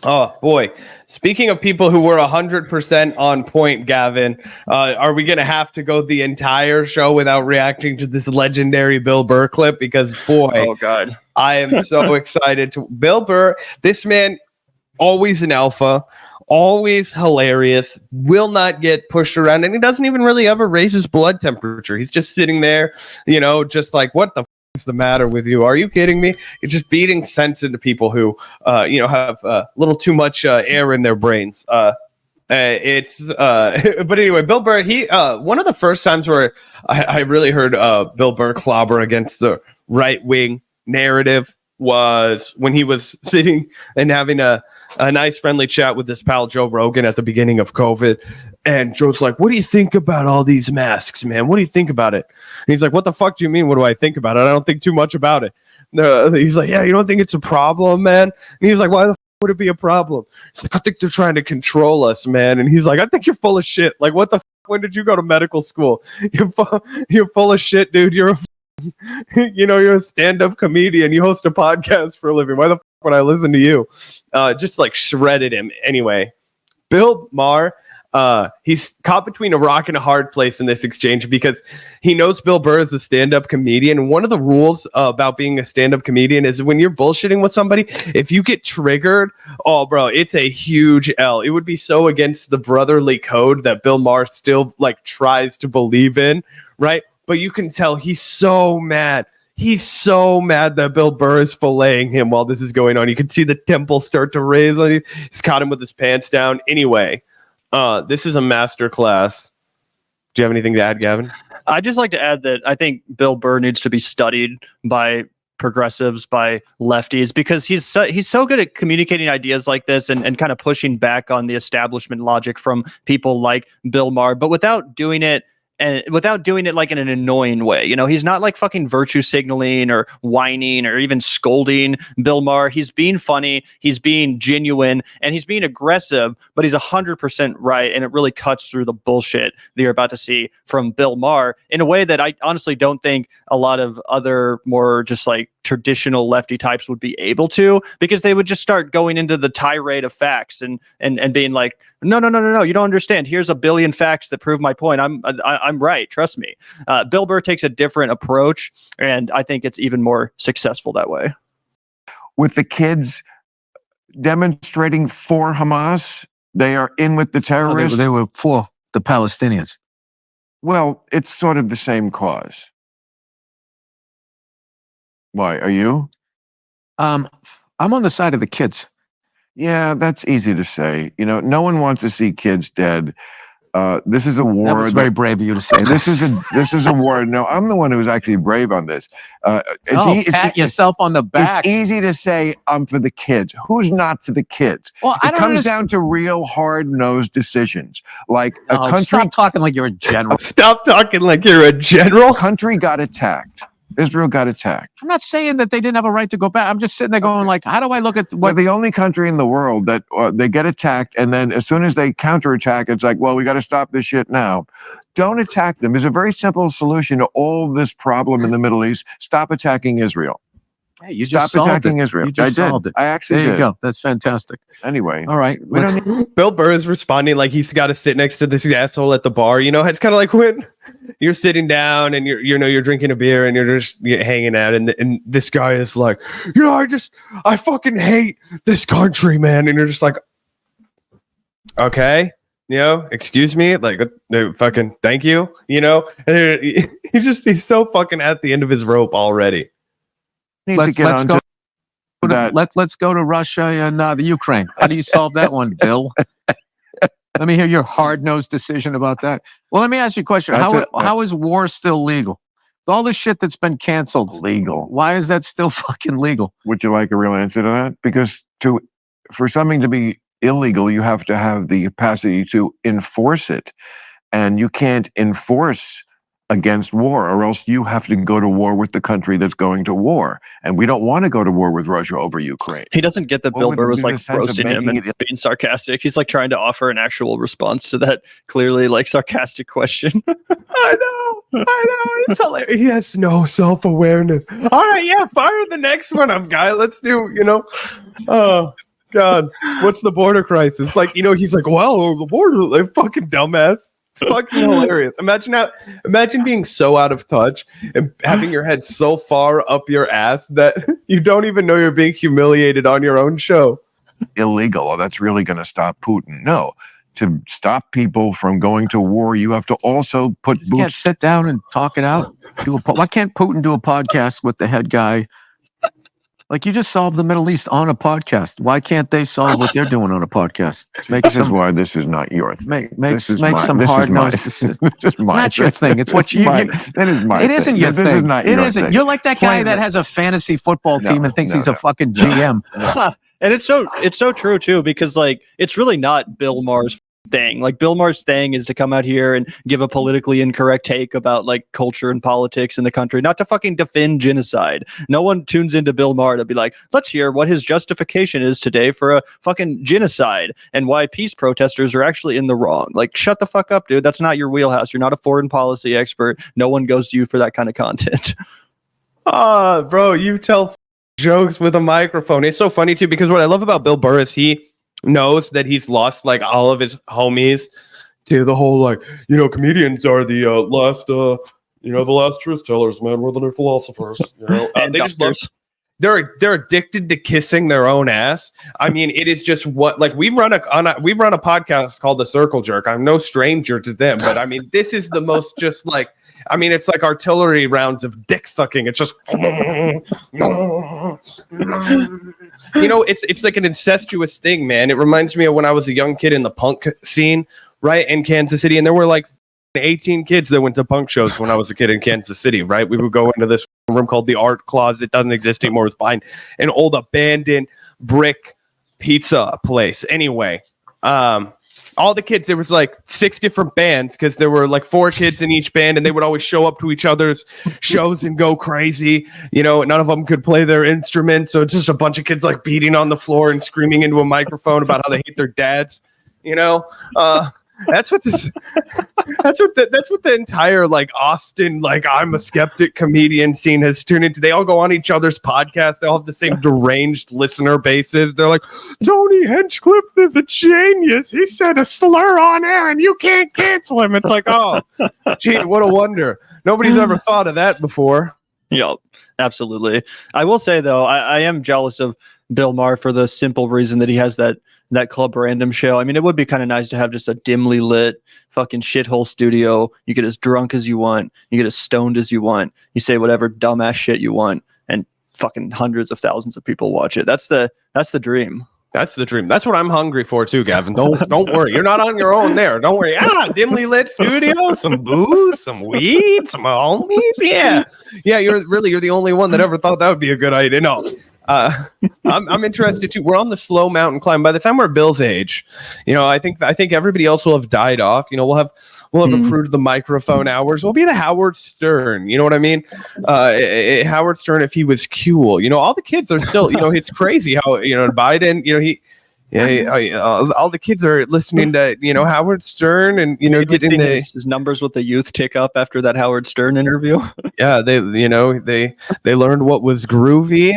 Oh boy! Speaking of people who were 100% on point, Gavin, are we gonna have to go the entire show without reacting to this legendary Bill Burr clip? Because boy, oh god, I am so excited to Bill Burr. This man, always an alpha, always hilarious, will not get pushed around, and he doesn't even really ever raise his blood temperature. He's just sitting there, just like, what the f- is the matter with you? Are you kidding me? It's just beating sense into people who, have a little too much air in their brains. But anyway, Bill Burr, he one of the first times where I really heard Bill Burr clobber against the right wing narrative was when he was sitting and having a nice friendly chat with his pal Joe Rogan at the beginning of COVID. And Joe's like, what do you think about all these masks, man? What do you think about it? And he's like, what the fuck do you mean? What do I think about it? I don't think too much about it. He's like, yeah, you don't think it's a problem, man? And he's like, why the fuck would it be a problem? He's like, I think they're trying to control us, man. And he's like, I think you're full of shit. Like, what the fuck? When did you go to medical school? You're full of shit, dude. You're a stand-up comedian. You host a podcast for a living. Why the fuck would I listen to you? Just like shredded him. Anyway, Bill Maher, he's caught between a rock and a hard place in this exchange because he knows Bill Burr is a stand-up comedian. One of the rules about being a stand-up comedian is when you're bullshitting with somebody, if you get triggered, oh, bro, it's a huge L. It would be so against the brotherly code that Bill Maher still like tries to believe in, right? But you can tell he's so mad. He's so mad that Bill Burr is filleting him while this is going on. You can see the temple start to raise. He's caught him with his pants down. Anyway, this is a masterclass. Do you have anything to add, Gavin? I'd just like to add that I think Bill Burr needs to be studied by progressives, by lefties, because he's so good at communicating ideas like this and kind of pushing back on the establishment logic from people like Bill Maher, but without doing it like in an annoying way. He's not like fucking virtue signaling or whining or even scolding Bill Maher. He's being funny, he's being genuine, and he's being aggressive, but he's 100% right, and it really cuts through the bullshit that you're about to see from Bill Maher in a way that I honestly don't think a lot of other more just like traditional lefty types would be able to, because they would just start going into the tirade of facts and being like, no, you don't understand. Here's a billion facts that prove my point. I'm right. Trust me. Bill Burr takes a different approach, and I think it's even more successful that way. With the kids demonstrating for Hamas, they are in with the terrorists. They were for the Palestinians. Well, it's sort of the same cause. Why, are you? I'm on the side of the kids. Yeah, that's easy to say. No one wants to see kids dead. This is a war. That was very brave of you to say. This is a war. No, I'm the one who's actually brave on this. Pat yourself on the back. It's easy to say I'm for the kids. Who's not for the kids? Well, it comes down to real hard-nosed decisions. Like a country. Stop talking like you're a general. Stop talking like you're a general. Country got attacked. Israel got attacked. I'm not saying that they didn't have a right to go back. I'm just sitting there going like, how do I look at what? We're the only country in the world that they get attacked, and then as soon as they counterattack, it's like, well, we got to stop this shit now. Don't attack them. There's a very simple solution to all this problem in the Middle East. Stop attacking Israel. Hey, you Stop just attacking Israel. You just solved it. I actually did. There you did. go. That's fantastic. Anyway. All right. Bill Burr is responding like he's got to sit next to this asshole at the bar. It's kind of like when you're sitting down and you're drinking a beer and you're just hanging out, and this guy is like, I fucking hate this country, man. And you're just like, okay, excuse me, like, fucking thank you, and he's so fucking at the end of his rope already. Let's go to Russia and the Ukraine. How do you solve that one, Bill? Let me hear your hard-nosed decision about that. Well, let me ask you a question. How is war still legal? All the shit that's been canceled. Legal. Why is that still fucking legal? Would you like a real answer to that? Because for something to be illegal, you have to have the capacity to enforce it. And you can't enforce against war, or else you have to go to war with the country that's going to war. And we don't want to go to war with Russia over Ukraine. He doesn't get that Bill Burr was like roasting him and being sarcastic. He's like trying to offer an actual response to that clearly like sarcastic question. I know. It's hilarious. He has no self-awareness. All right, yeah, fire the next one up, guy. Let's do, God, what's the border crisis? Like, he's like, well, the border, like, fucking dumbass. It's fucking hilarious. Imagine being so out of touch and having your head so far up your ass that you don't even know you're being humiliated on your own show. Illegal. Oh, that's really going to stop Putin. No. To stop people from going to war, you have to also put You can't sit down and talk it out. Why can't Putin do a podcast with the head guy? Like, you just solved the Middle East on a podcast. Why can't they solve what they're doing on a podcast? This is why this is not your thing. Make some hard-nosed decisions. It's not your thing. It's what you. That is my. It isn't your thing. This is not it your isn't. thing. You're like that guy that has a fantasy football team and thinks he's a fucking GM. And it's so true too, because like it's really not Bill Maher's thing. Like, Bill Maher's thing is to come out here and give a politically incorrect take about like culture and politics in the country, not to fucking defend genocide. No one tunes into Bill Maher to be like, let's hear what his justification is today for a fucking genocide and why peace protesters are actually in the wrong. Like, shut the fuck up, dude. That's not your wheelhouse. You're not a foreign policy expert. No one goes to you for that kind of content. Bro, you tell jokes with a microphone. It's so funny too, because what I love about Bill Burr is he knows that he's lost like all of his homies to the whole like, comedians are the last the last truth tellers, man. We're the new philosophers. They just love. They're addicted to kissing their own ass. I mean, it is just what, like, we run a podcast called The Circle Jerk. I'm no stranger to them, but I mean, this is the most just like. I mean, it's like artillery rounds of dick sucking. It's just, it's like an incestuous thing, man. It reminds me of when I was a young kid in the punk scene, right, in Kansas City. And there were like 18 kids that went to punk shows when I was a kid in Kansas City, right? We would go into this room called the Art Closet. It doesn't exist anymore. It's behind an old abandoned brick pizza place. Anyway, all the kids, there was like 6 different bands because there were like 4 kids in each band, and they would always show up to each other's shows and go crazy. None of them could play their instruments, so it's just a bunch of kids like beating on the floor and screaming into a microphone about how they hate their dads. That's what the entire like Austin, like, I'm a skeptic comedian scene has turned into. They all go on each other's podcasts. They all have the same deranged listener bases. They're like, Tony Hinchcliffe is a genius. He said a slur on air and you can't cancel him. It's like, oh, gee, what a wonder. Nobody's ever thought of that before. Yep, absolutely. I will say though, I am jealous of Bill Maher for the simple reason that he has that Club Random show. I mean, it would be kind of nice to have just a dimly lit fucking shithole studio. You get as drunk as you want. You get as stoned as you want. You say whatever dumbass shit you want, and fucking hundreds of thousands of people watch it. That's the dream. That's the dream. That's what I'm hungry for too, Gavin. Don't worry. You're not on your own there. Don't worry. Dimly lit studio, some booze, some weed, some homies. Yeah. You're the only one that ever thought that would be a good idea. No. I'm interested too. We're on the slow mountain climb. By the time we're Bill's age, I think everybody else will have died off. We'll have improved the microphone hours. We'll be the Howard Stern. You know what I mean? Howard Stern, if he was cool. All the kids are still. It's crazy how Biden. All the kids are listening to Howard Stern and getting his numbers with the youth tick up after that Howard Stern interview. Yeah, they learned what was groovy.